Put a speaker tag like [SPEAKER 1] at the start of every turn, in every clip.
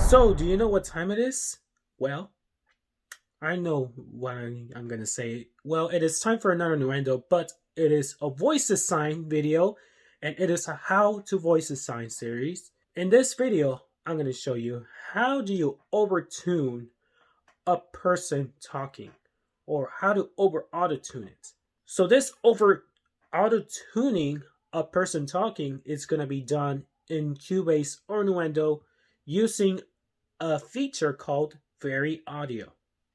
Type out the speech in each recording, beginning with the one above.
[SPEAKER 1] So, do you know what time it is? Well, I know what I'm gonna say. Well, it is time for another Nuendo, but it is a voice design video, and it is a how to voice design series. In this video, I'm gonna show you how do you overtune a person talking, or how to over autotune it. So this over autotuning a person talking is gonna be done in Cubase or Nuendo using a feature called VariAudio.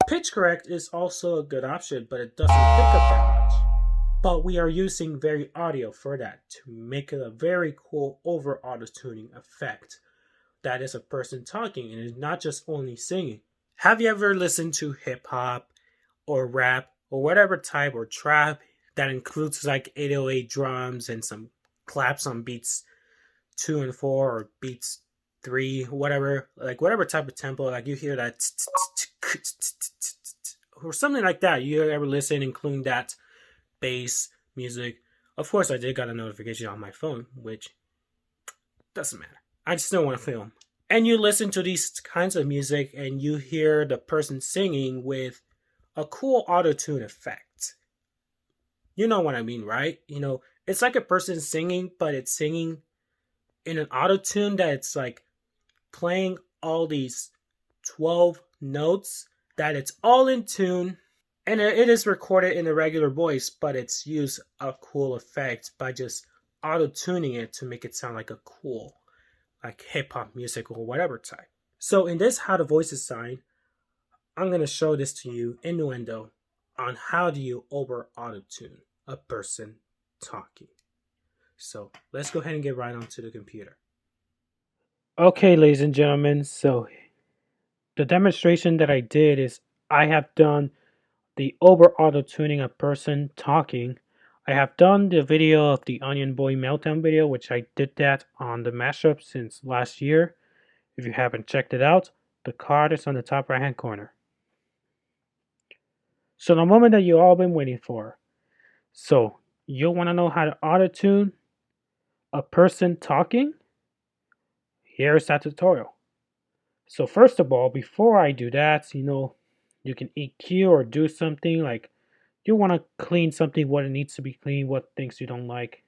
[SPEAKER 1] Pitch correct is also a good option, but it doesn't pick up that much. But we are using VariAudio for that to make it a very cool over auto-tuning effect. That is a person talking and is not just only singing. Have you ever listened to hip hop or rap or whatever type or trap that includes like 808 drums and some claps on beats 2 and 4 or beats 3, whatever, like whatever type of tempo, like you hear that or something like that. You ever listen, including that bass music? Of course, I did got a notification on my phone, which doesn't matter. I just don't want to film. And you listen to these kinds of music and you hear the person singing with a cool auto-tune effect. You know what I mean, right? You know, it's like a person singing, but it's singing in an auto-tune that it's like playing all these 12 notes, that it's all in tune, and it is recorded in a regular voice, but it's used a cool effect by just auto-tuning it to make it sound like a cool, like hip-hop music or whatever type. So in this how to voice design, I'm going to show this to you in Nuendo on how do you over auto-tune a person talking. So let's go ahead and get right onto the computer. Okay, ladies and gentlemen, so the demonstration that I did is I have done the over auto-tuning a person talking. I have done the video of the Onion Boy Meltdown video, which I did that on the mashup since last year. If you haven't checked it out, the card is on the top right hand corner. So the moment that you all been waiting for. So you'll want to know how to auto-tune a person talking? Here's that tutorial. So first of all, before I do that, you can EQ or do something like you want to clean something, what it needs to be clean, what things you don't like.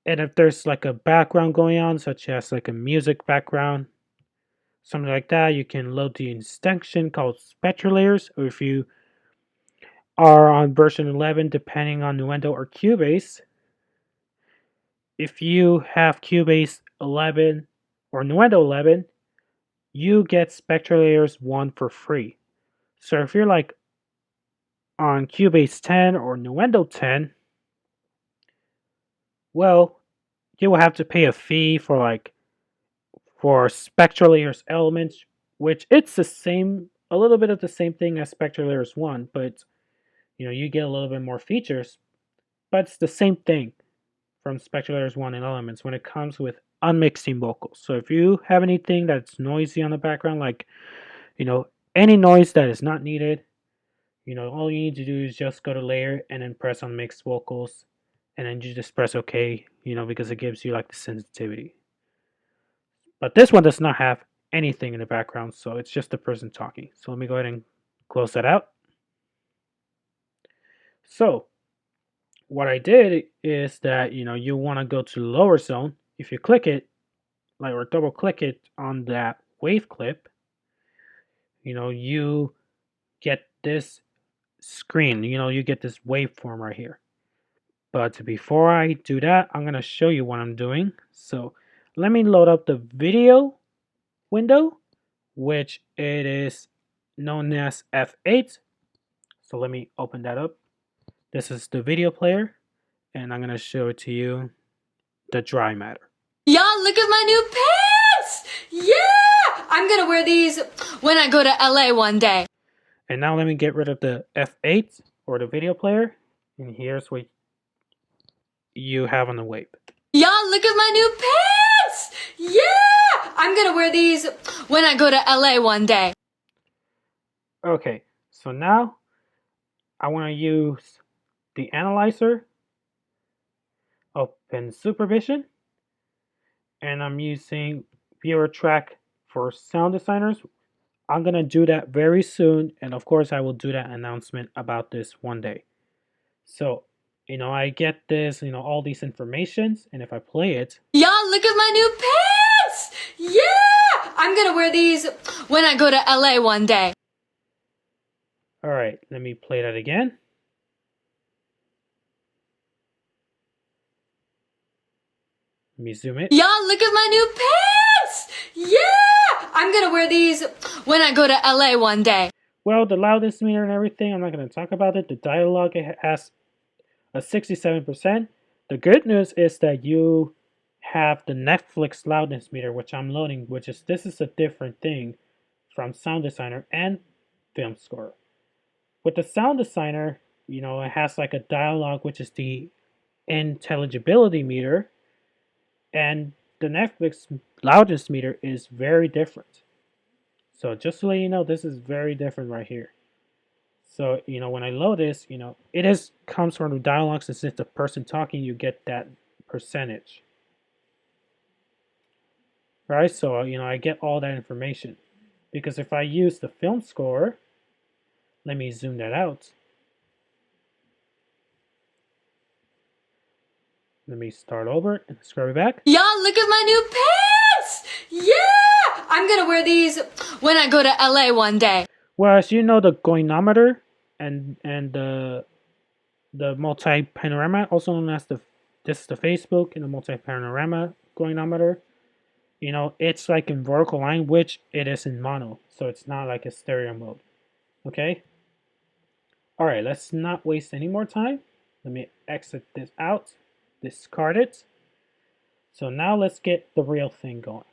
[SPEAKER 1] And if there's like a background going on, such as like a music background, something like that, you can load the extension called Spectral Layers. Or if you are on version 11, depending on Nuendo or Cubase, if you have Cubase 11 or Nuendo 11, you get Spectral Layers 1 for free. So if you're like on Cubase 10 or Nuendo 10, well, you will have to pay a fee for Spectral Layers elements, which it's the same, a little bit of the same thing as Spectral Layers 1, but you get a little bit more features, but it's the same thing from Spectral Layers 1 and Elements when it comes with unmixing vocals. So if you have anything that's noisy on the background, like any noise that is not needed, all you need to do is just go to layer and then press on mixed vocals, and then you just press OK, because it gives you like the sensitivity. But this one does not have anything in the background, so it's just the person talking. So let me go ahead and close that out. So what I did is that you want to go to the lower zone. If you click it, like, or double click it on that wave clip, you get this screen. You get this waveform right here. But before I do that, I'm going to show you what I'm doing. So let me load up the video window, which it is known as F8. So let me open that up. This is the video player, and I'm going to show it to you, the dry matter.
[SPEAKER 2] Y'all, look at my new pants! Yeah! I'm gonna wear these when I go to LA one day.
[SPEAKER 1] And now let me get rid of the F8 or the video player, and here's what you have on the wave.
[SPEAKER 2] Y'all, look at my new pants! Yeah! I'm gonna wear these when I go to LA one day.
[SPEAKER 1] Okay, so now I want to use the analyzer, open Supervision, and I'm using viewer track for sound designers. I'm gonna do that very soon, and of course I will do that announcement about this one day. So, I get this, all these informations, and if I play it,
[SPEAKER 2] Y'all, look at my new pants! Yeah! I'm gonna wear these when I go to LA one day.
[SPEAKER 1] all right, let me play that again. Let me zoom it.
[SPEAKER 2] Y'all, look at my new pants! Yeah! I'm gonna wear these when I go to LA one day.
[SPEAKER 1] Well, the loudness meter and everything, I'm not going to talk about it. The dialogue, it has a 67%. The good news is that you have the Netflix loudness meter, which I'm loading, this is a different thing from Sound Designer and Film Score. With the Sound Designer, it has like a dialogue, which is the intelligibility meter, and the Netflix loudness meter is very different. So just to let you know, this is very different right here. So, when I load this, it comes from the dialogue. Since it's the person talking, you get that percentage. Right? So, I get all that information. Because if I use the film score, let me zoom that out. Let me start over and scrub it back.
[SPEAKER 2] Y'all, look at my new pants! Yeah! I'm gonna wear these when I go to LA one day.
[SPEAKER 1] Well, as you know, the goinometer and the multi-panorama, also known as this is the Facebook and the multi-panorama goinometer. It's like in vertical line, which it is in mono, so it's not like a stereo mode. Okay? Alright, let's not waste any more time. Let me exit this out, discard it. So now let's get the real thing going.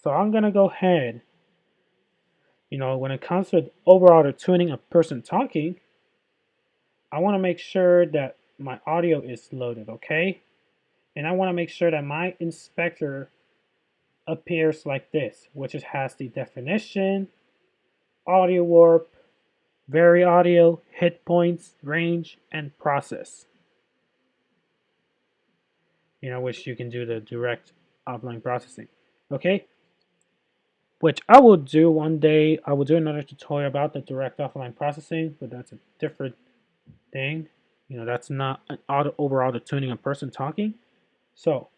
[SPEAKER 1] So I'm gonna go ahead, when it comes with OverAutotune a person talking, I want to make sure that my audio is loaded, okay? And I want to make sure that my inspector appears like this, which has the definition, audio warp, VariAudio, hit points, range, and process. Which you can do the direct offline processing. Okay? Which I will do one day. I will do another tutorial about the direct offline processing, but that's a different thing. That's not an OverAutotune a person talking. So,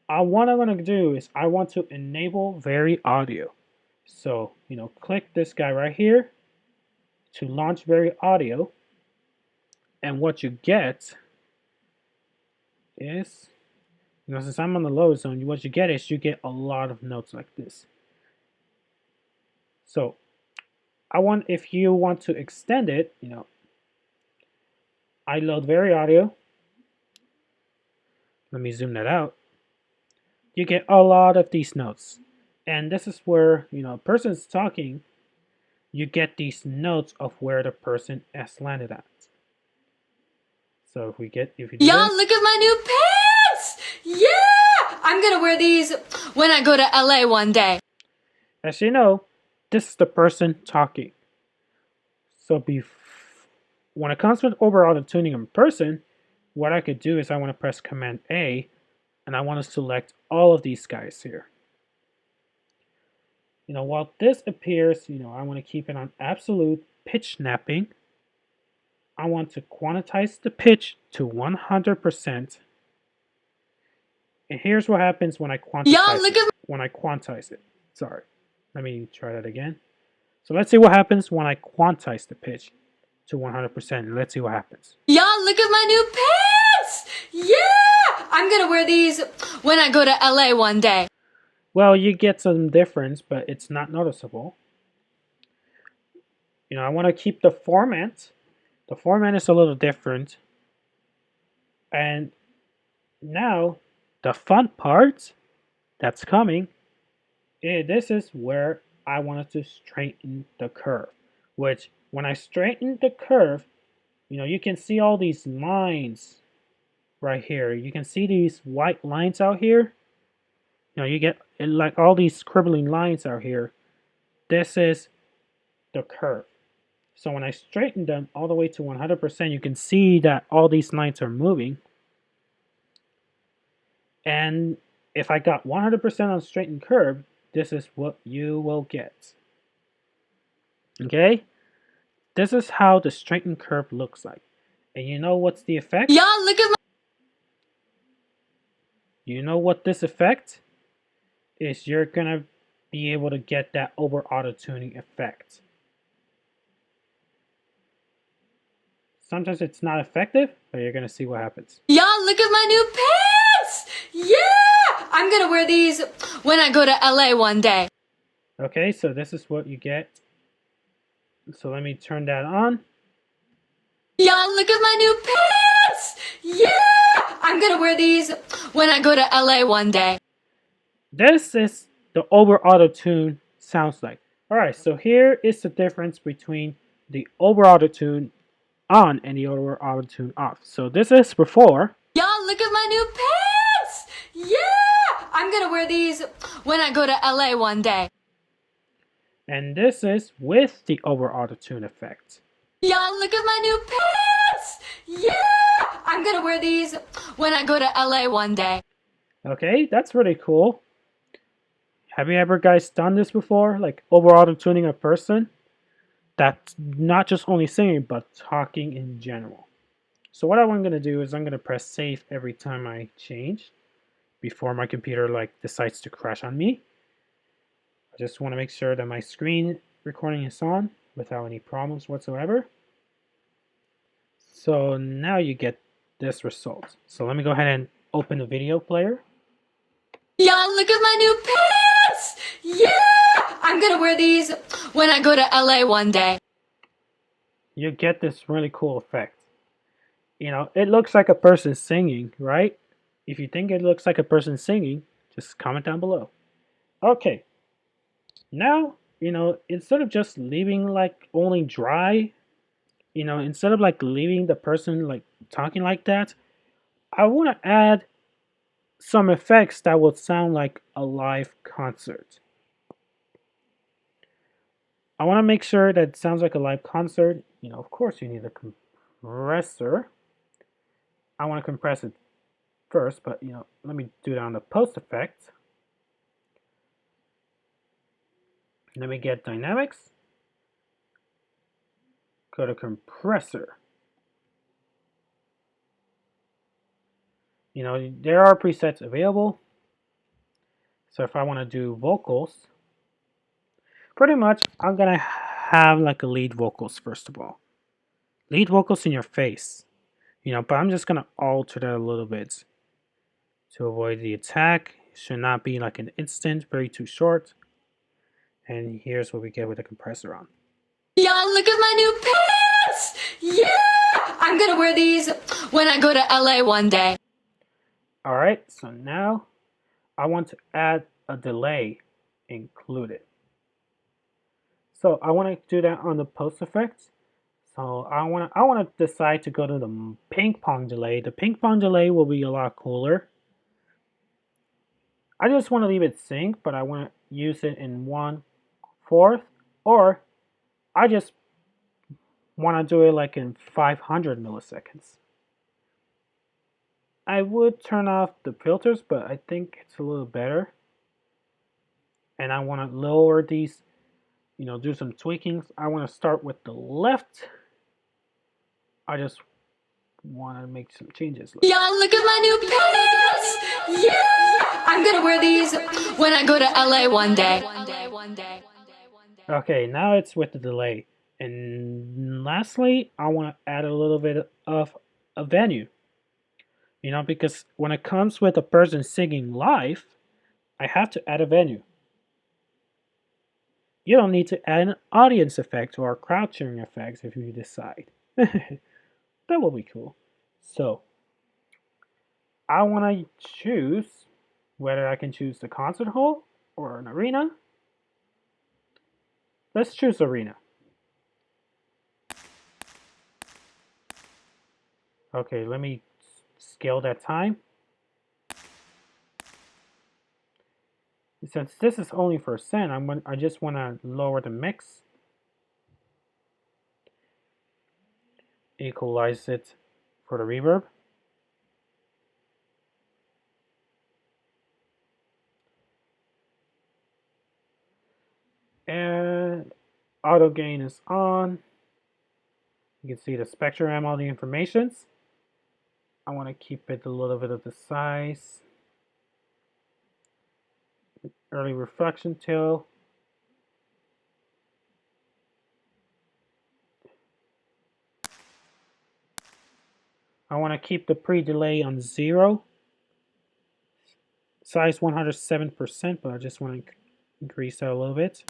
[SPEAKER 1] what I'm going to do is I want to enable VariAudio. So, click this guy right here to launch VariAudio. And what you get is, since I'm on the low zone, what you get is you get a lot of notes like this. So, if you want to extend it, I load VariAudio. Let me zoom that out. You get a lot of these notes. And this is where, a person's talking, you get these notes of where the person has landed at. So if you do
[SPEAKER 2] Y'all,
[SPEAKER 1] this,
[SPEAKER 2] look at my new pants! Yeah! I'm gonna wear these when I go to LA one day.
[SPEAKER 1] as you know, this is the person talking. So when it comes with overall tuning in person, what I could do is I want to press Command A, and I want to select all of these guys here. While this appears, I want to keep it on absolute pitch snapping. I want to quantize the pitch to 100%. And here's what happens when I quantize it. Sorry. Let me try that again. So let's see what happens when I quantize the pitch to 100%. Let's see what happens.
[SPEAKER 2] Y'all, look at my new pants! Yeah! I'm gonna wear these when I go to LA one day.
[SPEAKER 1] Well, you get some difference, but it's not noticeable. I want to keep the format. The format is a little different. And now, the fun part that's coming, this is where I wanted to straighten the curve. Which, when I straighten the curve, you can see all these lines right here. You can see these white lines out here. You get like all these scribbling lines out here. This is the curve. So when I straighten them all the way to 100%, you can see that all these lines are moving. And if I got 100% on straighten curve, this is what you will get. Okay? This is how the straighten curve looks like. And you know what's the effect?
[SPEAKER 2] Y'all look at my...
[SPEAKER 1] You know what this effect is? You're gonna be able to get that over auto-tuning effect. Sometimes it's not effective, but you're gonna see what happens.
[SPEAKER 2] Y'all look at my new pants! Yeah! I'm gonna wear these when I go to LA one day.
[SPEAKER 1] Okay, so this is what you get. So let me turn that on.
[SPEAKER 2] Y'all look at my new pants! Yeah! I'm gonna wear these when I go to LA one day.
[SPEAKER 1] This is the over auto-tune sounds like. Alright, so here is the difference between the over auto-tune on and the over auto-tune off. So this is before.
[SPEAKER 2] Y'all look at my new pants! Yeah! I'm gonna wear these when I go to LA one day.
[SPEAKER 1] And this is with the over auto-tune effect.
[SPEAKER 2] Y'all look at my new pants! Yeah! I'm gonna wear these when I go to LA one day.
[SPEAKER 1] Okay, that's really cool. Have you ever guys done this before? Like over auto-tuning a person? That's not just only singing, but talking in general. So what I'm going to do is I'm going to press save every time I change before my computer decides to crash on me. I just want to make sure that my screen recording is on without any problems whatsoever. So now you get this result. So let me go ahead and open the video player.
[SPEAKER 2] Y'all look at my new pants! Yeah! I'm gonna wear these when I go to LA one day.
[SPEAKER 1] You get this really cool effect. You know, it looks like a person singing, right? If you think it looks like a person singing, just comment down below. Okay. Now, instead of just leaving only dry, instead of leaving the person talking like that, I want to add some effects that would sound like a live concert. I want to make sure that it sounds like a live concert. Of course you need a compressor. I want to compress it first, but let me do that on the post effect. Let me get dynamics. Go to compressor. There are presets available. So if I want to do vocals, pretty much I'm gonna have a lead vocals first of all. Lead vocals in your face. But I'm just gonna alter that a little bit to avoid the attack. It should not be an instant, very too short. And here's what we get with the compressor on.
[SPEAKER 2] Y'all look at my new pants! Yeah! I'm gonna wear these when I go to LA one day.
[SPEAKER 1] Alright, so now I want to add a delay included. So I want to do that on the post effects. So I want to decide to go to the ping pong delay. The ping pong delay will be a lot cooler. I just want to leave it sync, but I want to use it in 1/4, or I just want to do it in 500 milliseconds. I would turn off the filters, but I think it's a little better. And I want to lower these, do some tweakings. I want to start with the left. I just want to make some changes.
[SPEAKER 2] Y'all look at my new pants! Yeah! I'm gonna wear these when I go to LA one day.
[SPEAKER 1] Okay, now it's with the delay. And lastly, I want to add a little bit of a venue. Because when it comes with a person singing live, I have to add a venue. You don't need to add an audience effect or a crowd cheering effect if you decide. That will be cool. So, I want to choose whether I can choose the concert hall or an arena. Let's choose arena. Okay, let me scale that time. Since this is only for sound, I just want to lower the mix. Equalize it for the reverb. And auto gain is on. You can see the spectrum, all the informations. I want to keep it a little bit of the size. Early reflection tail. I want to keep the pre-delay on 0. Size 107%, but I just want to increase that a little bit.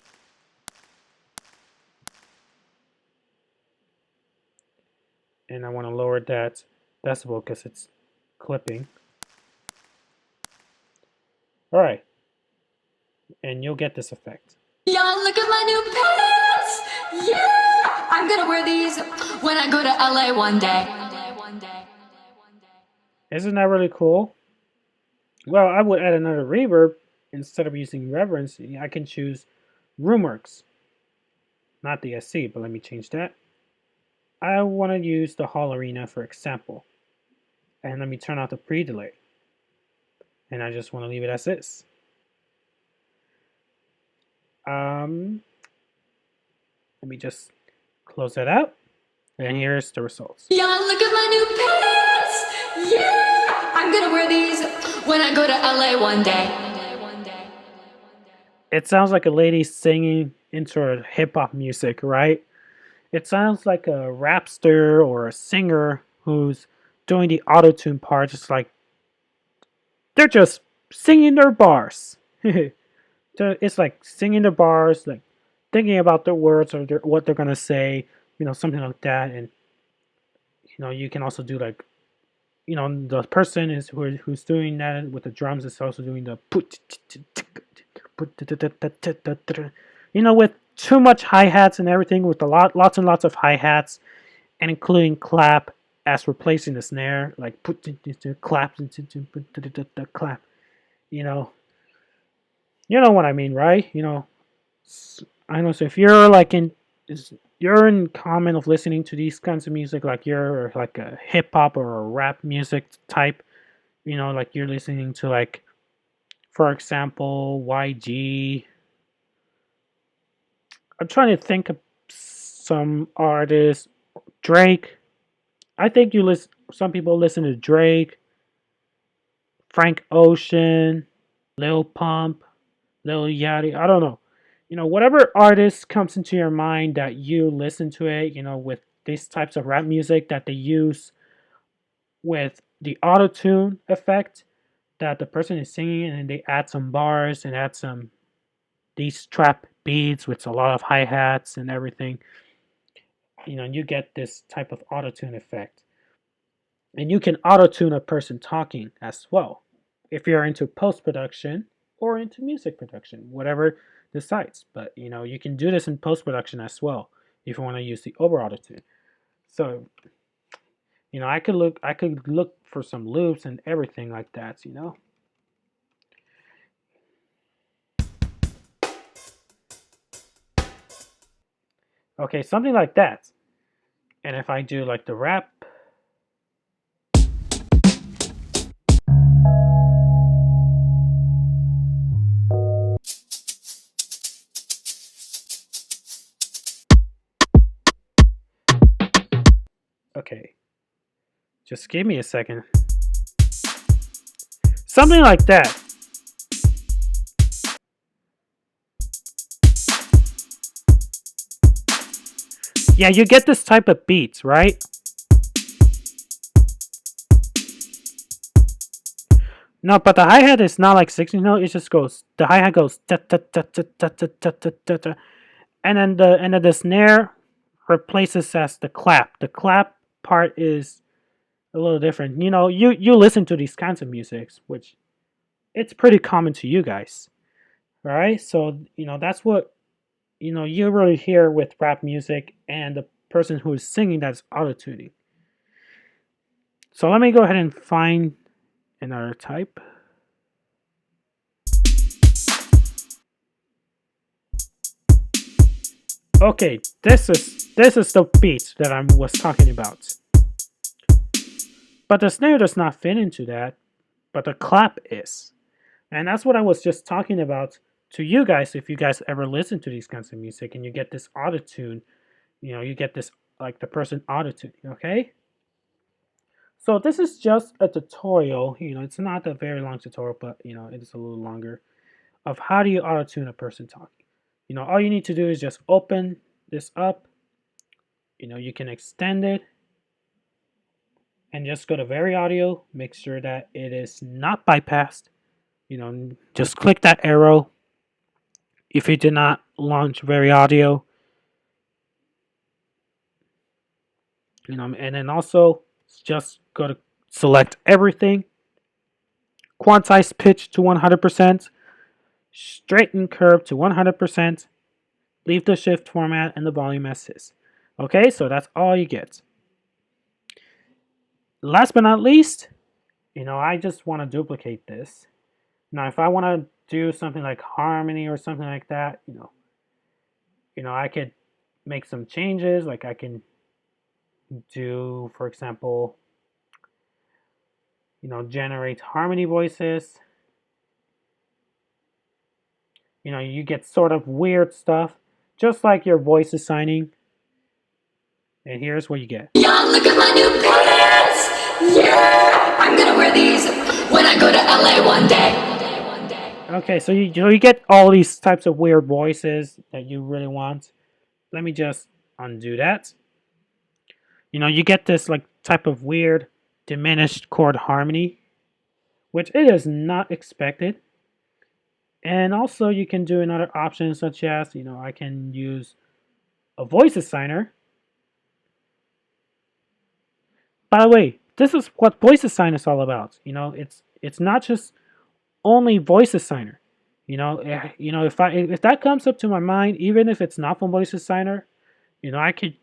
[SPEAKER 1] And I want to lower that decibel because it's clipping. Alright. And you'll get this effect.
[SPEAKER 2] Y'all look at my new pants! Yeah! I'm gonna wear these when I go to LA one day.
[SPEAKER 1] Isn't that really cool? Well, I would add another reverb. Instead of using reverence, I can choose RoomWorks. Not the SC, but let me change that. I want to use the Hall Arena for example. And let me turn off the pre-delay. And I just want to leave it as is. Let me just close that out. And here's the results.
[SPEAKER 2] Y'all look at my new pants! Yeah! I'm gonna wear these when I go to LA one day.
[SPEAKER 1] It sounds like a lady singing into hip-hop music, right? It sounds like a rapster or a singer who's doing the auto-tune part, just like they're just singing their bars. It's like singing the bars, like thinking about the words or what they're gonna say, something like that. And you can also do like, the person who's doing that with the drums is also doing the with too much hi-hats and everything, with lots and lots of hi-hats, and including clap as replacing the snare, like clap, clap. You know what I mean, right? I know. So if you're like you're in common of listening to these kinds of music, like you're like a hip hop or a rap music type, like you're listening to, like, for example, YG. I'm trying to think of some artists. Drake. I think some people listen to Drake, Frank Ocean, Lil Pump, Lil Yachty. I don't know. Whatever artist comes into your mind that you listen to it, with these types of rap music that they use with the auto-tune effect, that the person is singing and they add some bars and add these trap beats with a lot of hi-hats and everything. You get this type of auto-tune effect. And you can auto-tune a person talking as well, if you're into post-production or into music production, whatever decides. But you can do this in post-production as well if you want to use the OverAutotune. So I could look for some loops and everything like that. Okay, something like that. And if I do like the rap, okay, just give me a second. Something like that. Yeah, you get this type of beats, right? No, but the hi-hat is not like 16 note. It just goes, the hi-hat goes ta ta ta ta ta ta ta ta ta ta, and then the snare replaces as the clap. The clap part is a little different. You listen to these kinds of musics, which it's pretty common to you guys, right? So that's what you really hear with rap music, and the person who is singing that's auto-tuning. So let me go ahead and find another type. Okay, this is the beat that I was talking about. But the snare does not fit into that, but the clap is. And that's what I was just talking about to you guys, if you guys ever listen to these kinds of music and you get this AutoTune, you get this like the person AutoTuning, okay? So this is just a tutorial, it's not a very long tutorial, but it is a little longer of how do you AutoTune a person talking. All you need to do is just open this up, you can extend it and just go to VariAudio, make sure that it is not bypassed, just click that arrow. If you did not launch VariAudio, and then also just go to select everything, quantize pitch to 100%, straighten curve to 100%, leave the shift format and the volume as is. Okay, so that's all you get. Last but not least, I just want to duplicate this. Now, if I want to do something like harmony or something like that, I could make some changes. Like I can do, for example, generate harmony voices. You get sort of weird stuff, just like your voice assigning. And here's what you get.
[SPEAKER 2] Y'all, look at my new pants! Yeah! I'm gonna wear these when I go to LA one day.
[SPEAKER 1] Okay, so you get all these types of weird voices that you really want. Let me just undo that. You get this like type of weird diminished chord harmony, which it is not expected. And also you can do another option such as, I can use a voice designer. By the way, this is what voice designer is all about. It's not just only voice designer. If that comes up to my mind, even if it's not from voice designer, I could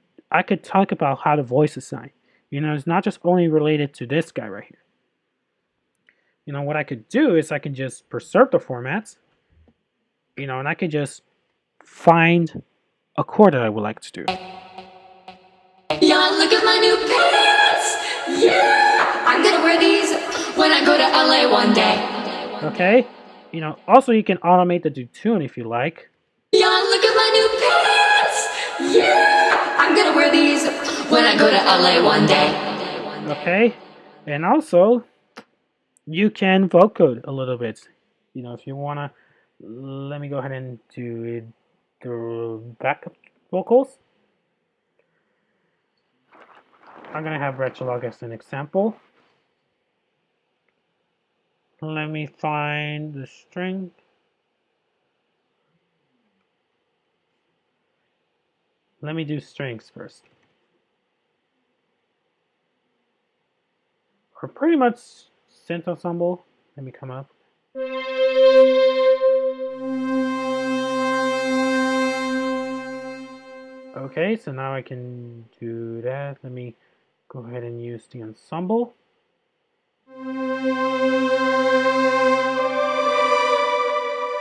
[SPEAKER 1] talk about how to voice assign. It's not just only related to this guy right here. What I could do is I can just preserve the formats, and I could just find a chord that I would like to do.
[SPEAKER 2] Y'all, look at my new pants! Yeah! I'm gonna wear these when I go to LA one day.
[SPEAKER 1] Okay? Also you can automate the detune if you like.
[SPEAKER 2] Y'all, look at my new pants! Yeah! I'm gonna wear these when I go to LA one day.
[SPEAKER 1] Okay? And also, you can vocode a little bit. If you wanna, let me go ahead and do the backup vocals. I'm gonna have Retrolog as an example. Let me find the string. Let me do strings first. Or pretty much synth ensemble. Let me come up. Okay, so now I can do that. Let me go ahead and use the ensemble.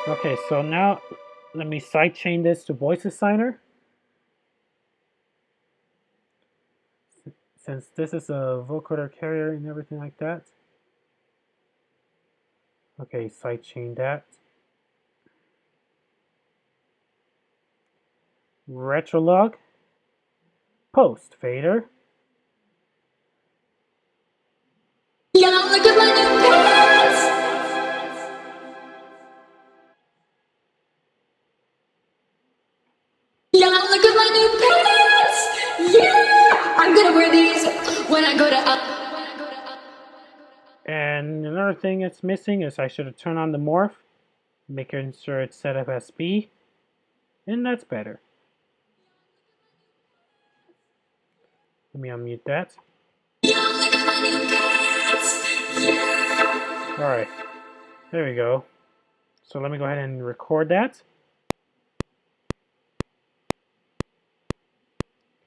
[SPEAKER 1] Okay, so now let me sidechain this to Voice Designer. Since this is a vocoder carrier and everything like that. Okay, sidechain that. Retrolog. Post fader.
[SPEAKER 2] Y'all, look at my new pants! Y'all, look at my new pants! Yeah! I'm gonna wear these when I go to
[SPEAKER 1] And another thing that's missing is I should have turned on the morph, making sure it's set up as B, and that's better. Let me unmute that.
[SPEAKER 2] Y'all, look at my new pants! Yeah!
[SPEAKER 1] Alright, there we go. So let me go ahead and record that.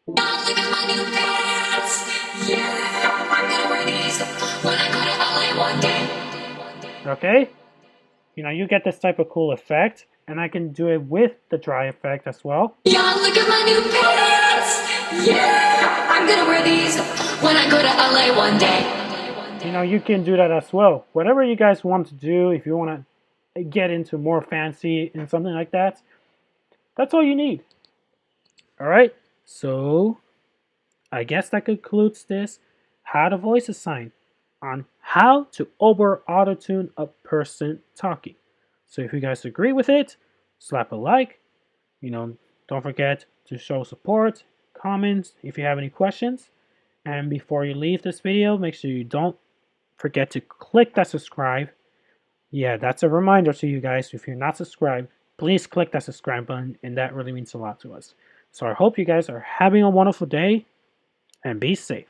[SPEAKER 2] Y'all, look at my new pants! Yeah! I'm gonna wear these when I go to LA one day.
[SPEAKER 1] Okay, you get this type of cool effect, and I can do it with the dry effect as well.
[SPEAKER 2] Y'all, look at my new pants! Yeah! I'm gonna wear these when I go to LA one day.
[SPEAKER 1] You can do that as well. Whatever you guys want to do, if you want to get into more fancy and something like that, that's all you need. All right, so I guess that concludes this how to voice assign on how to over auto-tune a person talking. So if you guys agree with it, slap a like. Don't forget to show support, comments if you have any questions. And before you leave this video, make sure you don't forget to click that subscribe. Yeah, that's a reminder to you guys. If you're not subscribed, please click that subscribe button, and that really means a lot to us. So I hope you guys are having a wonderful day, and be safe.